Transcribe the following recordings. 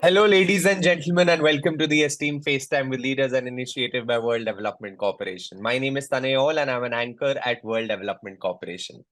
Hello, ladies and gentlemen, and welcome to the esteemed FaceTime with Leaders, an initiative by World Development Corporation. My name is Tanay All, and I'm an anchor at World Development Corporation.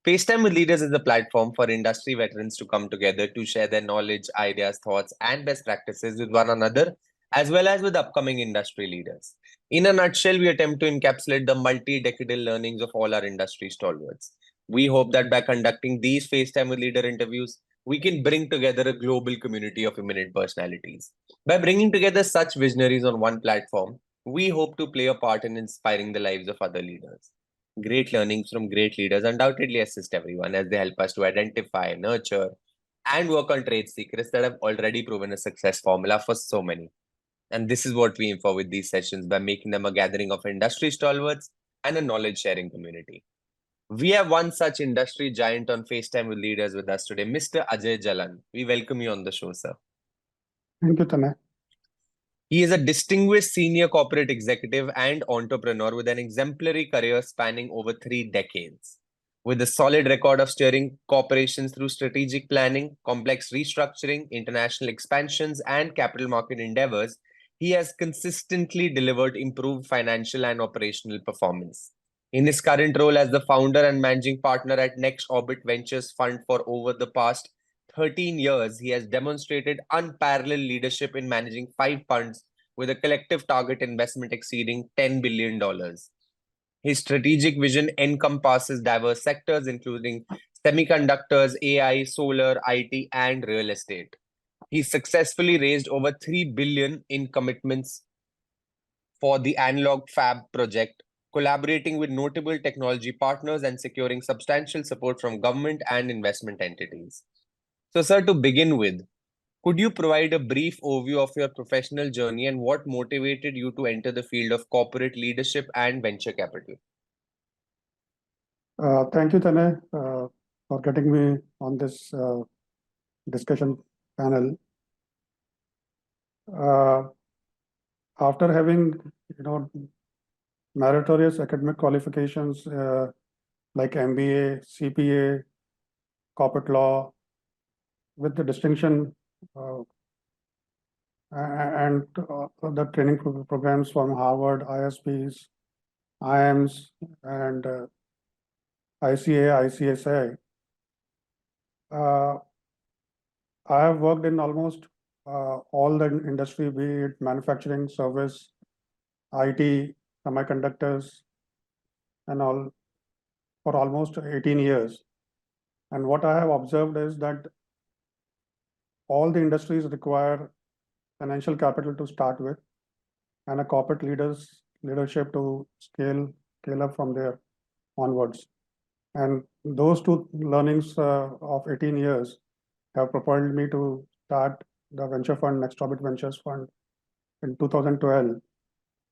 FaceTime with Leaders is a platform for industry veterans to come together to share their knowledge, ideas, thoughts, and best practices with one another, as well as with upcoming industry leaders. In a nutshell, we attempt to encapsulate the multi-decadal learnings of all our industry stalwarts. We hope that by conducting these FaceTime with Leader interviews, we can bring together a global community of eminent personalities. By bringing together such visionaries on one platform, we hope to play a part in inspiring the lives of other leaders. Great learnings from great leaders undoubtedly assist everyone as they help us to identify, nurture, and work on trade secrets that have already proven a success formula for so many. And this is what we aim for with these sessions by making them a gathering of industry stalwarts and a knowledge sharing community. We have one such industry giant on FaceTime with Leaders with us today, Mr. Ajay Jalan. We welcome you on the show, sir. Thank you, Tanay. He is a distinguished senior corporate executive and entrepreneur with an exemplary career spanning over 3 decades. With a solid record of steering corporations through strategic planning, complex restructuring, international expansions, and capital market endeavors, he has consistently delivered improved financial and operational performance. In his current role as the founder and managing partner at Next Orbit Ventures Fund for over the past 13 years, he has demonstrated unparalleled leadership in managing 5 funds with a collective target investment exceeding $10 billion. His strategic vision encompasses diverse sectors, including semiconductors, AI, solar, IT, and real estate. He successfully raised over $3 billion in commitments for the Analog Fab project, collaborating with notable technology partners and securing substantial support from government and investment entities. So, sir, to begin with, could you provide a brief overview of your professional journey and what motivated you to enter the field of corporate leadership and venture capital? Thank you, Tanay, for getting me on this discussion panel. After having, meritorious academic qualifications like MBA, CPA, corporate law, with the distinction and the training programs from Harvard, ISPs, IIMs, and ICA, ICSI. I have worked in almost all the industry, be it manufacturing, service, IT, semiconductors, and all, for almost 18 years. And what I have observed is that all the industries require financial capital to start with, and a corporate leadership to scale up from there onwards. And those two learnings of 18 years have propelled me to start the venture fund, Next Orbit Ventures Fund, in 2012,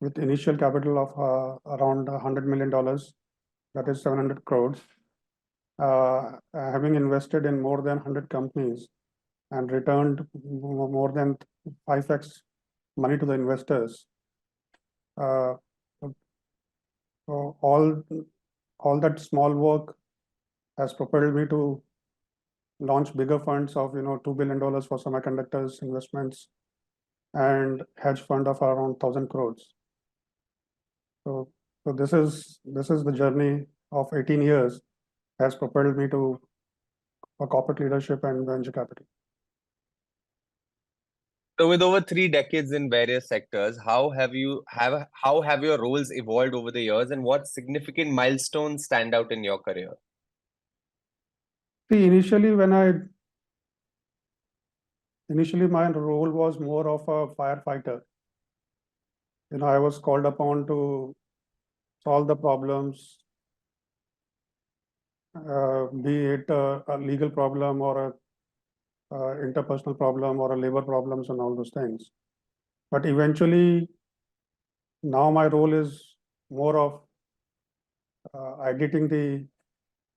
with initial capital of around $100 million, that is 700 crores. Having invested in more than 100 companies and returned more than 5x money to the investors. So all that small work has propelled me to launch bigger funds of $2 billion for semiconductors investments and hedge fund of around 1,000 crores. So this is the journey of 18 years has propelled me to a corporate leadership and venture capital. So, with over 3 decades in various sectors, how have your roles evolved over the years, and what significant milestones stand out in your career? See, initially my role was more of a firefighter. I was called upon to solve the problems, be it a legal problem or a interpersonal problem or a labor problems and all those things. But eventually, now my role is more of editing the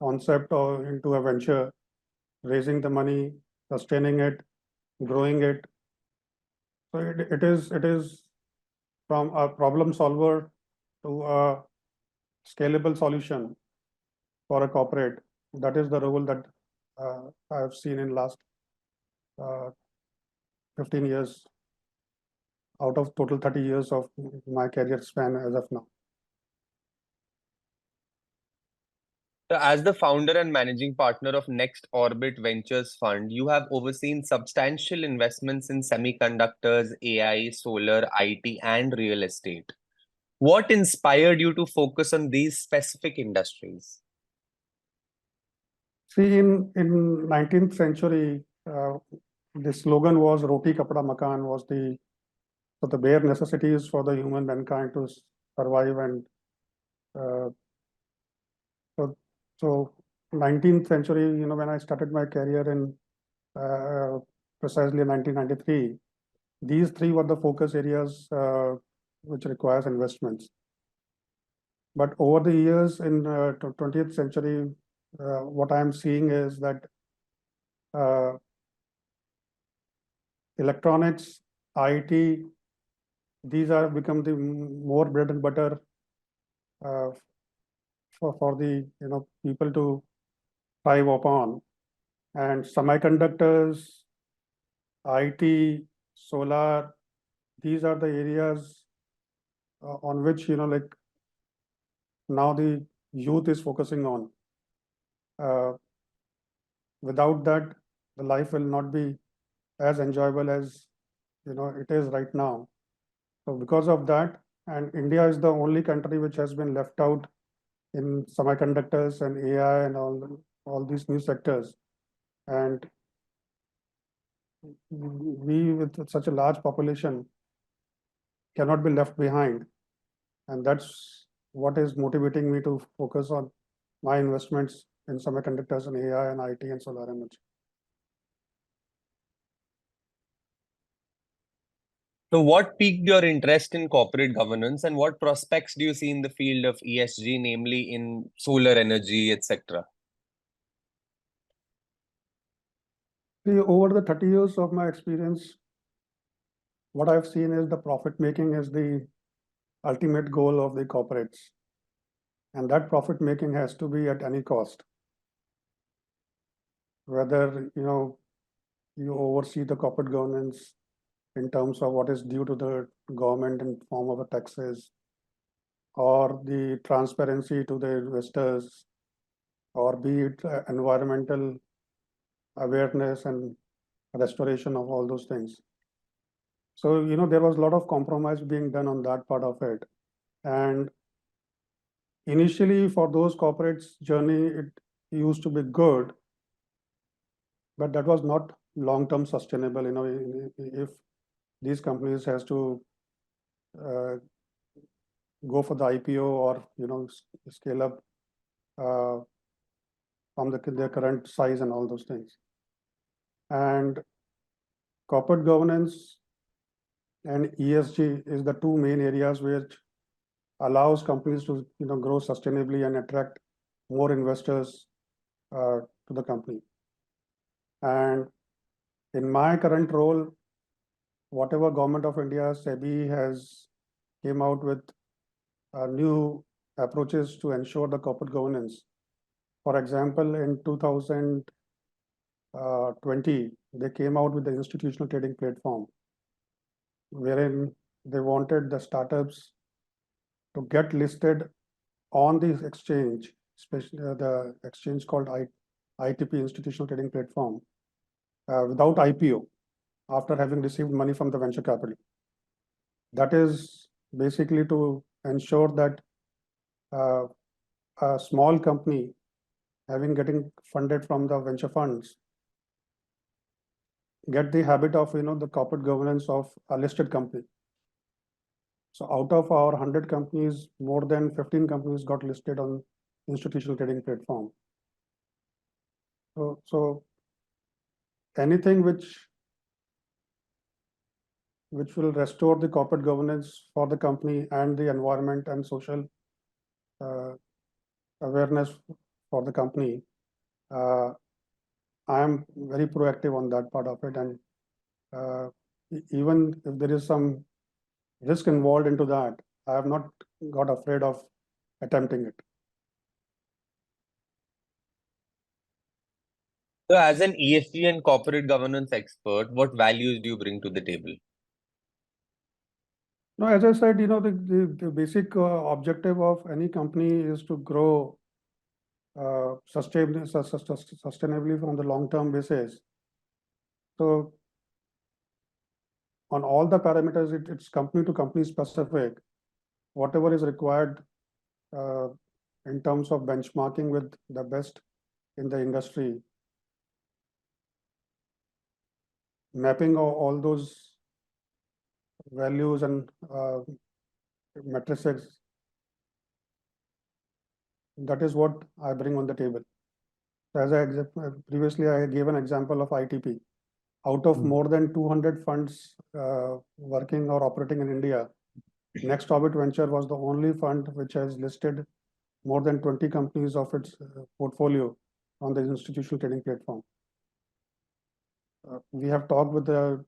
concept into a venture, raising the money, sustaining it, growing it. So it is from a problem solver to a scalable solution for a corporate. That is the role that I have seen in last 15 years out of total 30 years of my career span as of now. So as the founder and managing partner of Next Orbit Ventures Fund, you have overseen substantial investments in semiconductors, AI, solar, IT, and real estate. What inspired you to focus on these specific industries? See, in 19th century, the slogan was "Roti Kapda Makan" was the bare necessities for the human mankind to survive, and uh, so 19th century, when I started my career in precisely 1993, these three were the focus areas which requires investments. But over the years in 20th century, what I'm seeing is that uh, electronics, IT, these are become the more bread and butter uh, for the people to thrive upon. And semiconductors, IT, solar, these are the areas on which like now the youth is focusing on. Without that, the life will not be as enjoyable as it is right now. So because of that, and India is the only country which has been left out in semiconductors and AI and all these new sectors. And we, with such a large population, cannot be left behind. And that's what is motivating me to focus on my investments in semiconductors and AI and IT and solar energy. So, what piqued your interest in corporate governance, and what prospects do you see in the field of ESG, namely in solar energy, etc.? See, over the 30 years of my experience, what I've seen is the profit making is the ultimate goal of the corporates. And that profit making has to be at any cost. Whether you oversee the corporate governance in terms of what is due to the government in form of taxes, or the transparency to the investors, or be it environmental awareness and restoration of all those things. So, there was a lot of compromise being done on that part of it. And initially, for those corporates journey, it used to be good, but that was not long-term sustainable. If these companies has to uh, go for the IPO or scale up from their current size and all those things. And corporate governance and ESG is the two main areas which allows companies to grow sustainably and attract more investors to the company. And in my current role, whatever Government of India, SEBI has came out with new approaches to ensure the corporate governance. For example, in 2020, they came out with the institutional trading platform, wherein they wanted the startups to get listed on the exchange, especially the exchange called ITP, Institutional Trading Platform, without IPO, after having received money from the venture capital. That is basically to ensure that a small company getting funded from the venture funds get the habit of the corporate governance of a listed company. So out of our 100 companies, more than 15 companies got listed on institutional trading platform. So anything which will restore the corporate governance for the company and the environment and social awareness for the company, I am very proactive on that part of it. And even if there is some risk involved into that, I have not got afraid of attempting it. So, as an ESG and corporate governance expert, what values do you bring to the table? No, as I said, the basic objective of any company is to grow sustainably from the long-term basis. So on all the parameters, it's company to company specific. Whatever is required uh, in terms of benchmarking with the best in the industry, mapping all those values and matrices. That is what I bring on the table. As previously, I gave an example of ITP. Out of more than 200 funds working or operating in India, Next Orbit Venture was the only fund which has listed more than 20 companies of its portfolio on the institutional trading platform. We have talked with the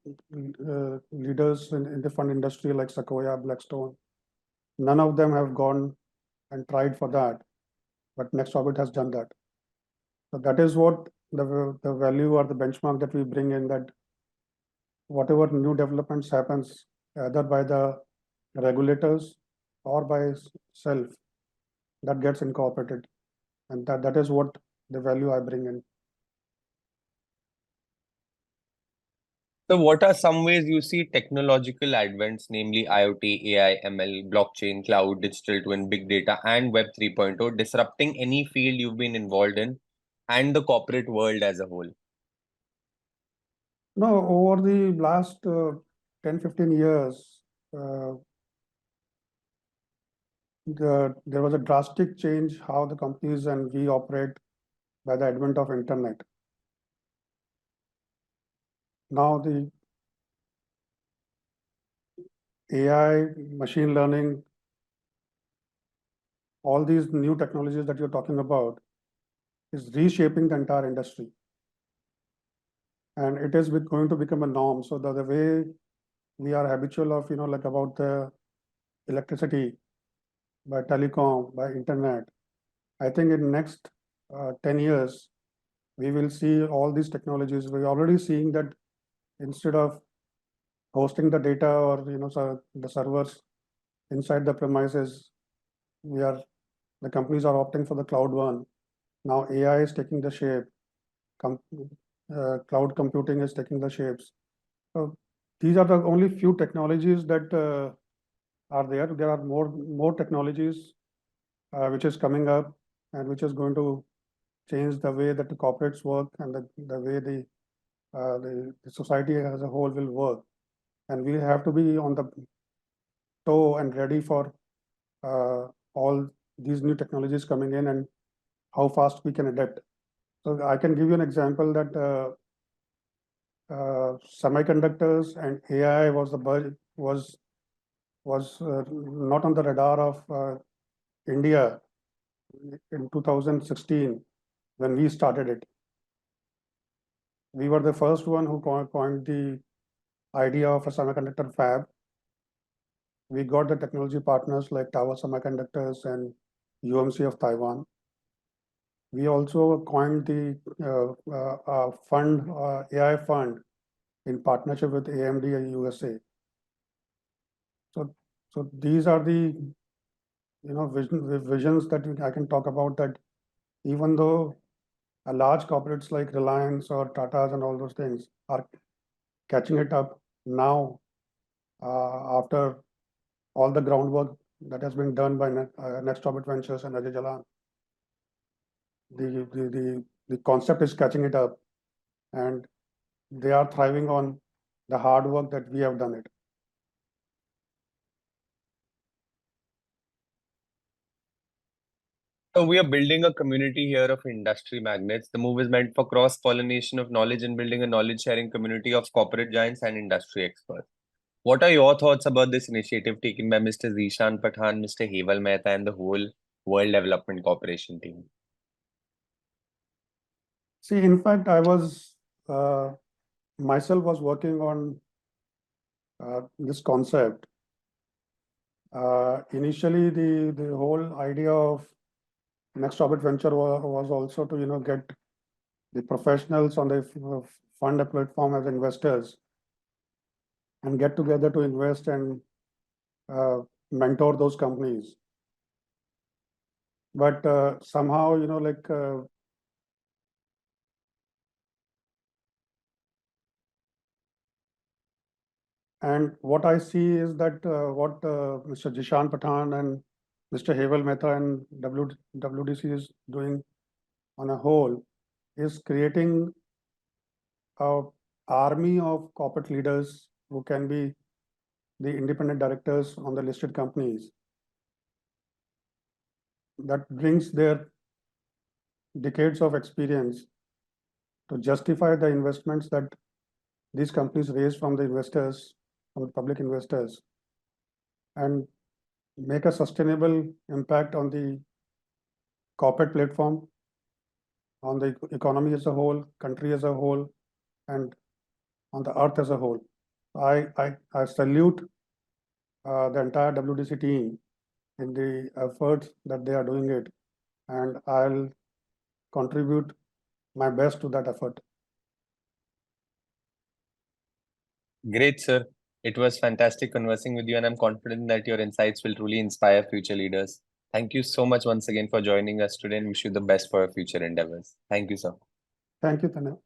leaders in the fund industry like Sequoia, Blackstone. None of them have gone and tried for that, but Next Orbit has done that. So that is what the value or the benchmark that we bring in, that whatever new developments happens either by the regulators or by self, that gets incorporated, and that is what the value I bring in. So, what are some ways you see technological advents, namely IoT, AI, ML, blockchain, cloud, digital twin, big data, and Web 3.0, disrupting any field you've been involved in and the corporate world as a whole? No, over the last 10-15 years, uh, there was a drastic change how the companies and we operate by the advent of internet. Now the AI, machine learning, all these new technologies that you're talking about is reshaping the entire industry. And it is going to become a norm. So the way we are habitual of, like about the electricity, by telecom, by internet, I think in next 10 years, we will see all these technologies. We're already seeing that instead of hosting the data or the servers inside the premises, the companies are opting for the cloud one. Now AI is taking the shape. Cloud computing is taking the shapes. So these are the only few technologies that are there. There are more technologies which is coming up and which is going to change the way that the corporates work and the way the society as a whole will work. And we have to be on the toe and ready for all these new technologies coming in and how fast we can adapt. So I can give you an example that semiconductors and AI was not on the radar of India in 2016 when we started it. We were the first one who coined the idea of a semiconductor fab. We got the technology partners like Tower Semiconductors and UMC of Taiwan. We also coined the AI fund in partnership with AMD and USA. So these are the visions that I can talk about, that even though a large corporates like Reliance or Tata's and all those things are catching it up now after all the groundwork that has been done by Next Orbit Ventures and Ajay Jalan. The concept is catching it up, and they are thriving on the hard work that we have done it. So we are building a community here of industry magnates. The move is meant for cross-pollination of knowledge and building a knowledge-sharing community of corporate giants and industry experts. What are your thoughts about this initiative taken by Mr. Zishan Pathan, Mr. Heval Mehta, and the whole World Development Corporation team? See, in fact, I was myself was working on this concept. Initially, the whole idea of Next Orbit Venture was also to get the professionals on the fund platform as investors and get together to invest and mentor those companies. But somehow, and what I see is that what Mr. Jishan Pathan and Mr. Heval Mehta and WDC is doing on a whole is creating a army of corporate leaders who can be the independent directors on the listed companies that brings their decades of experience to justify the investments that these companies raise from the investors, from the public investors, and make a sustainable impact on the corporate platform, on the economy as a whole, country as a whole, and on the earth as a whole. I salute the entire WDC team in the efforts that they are doing it, and I'll contribute my best to that effort. Great, sir. It was fantastic conversing with you, and I'm confident that your insights will truly inspire future leaders. Thank you so much once again for joining us today, and wish you the best for your future endeavors. Thank you, sir. Thank you, Tanya.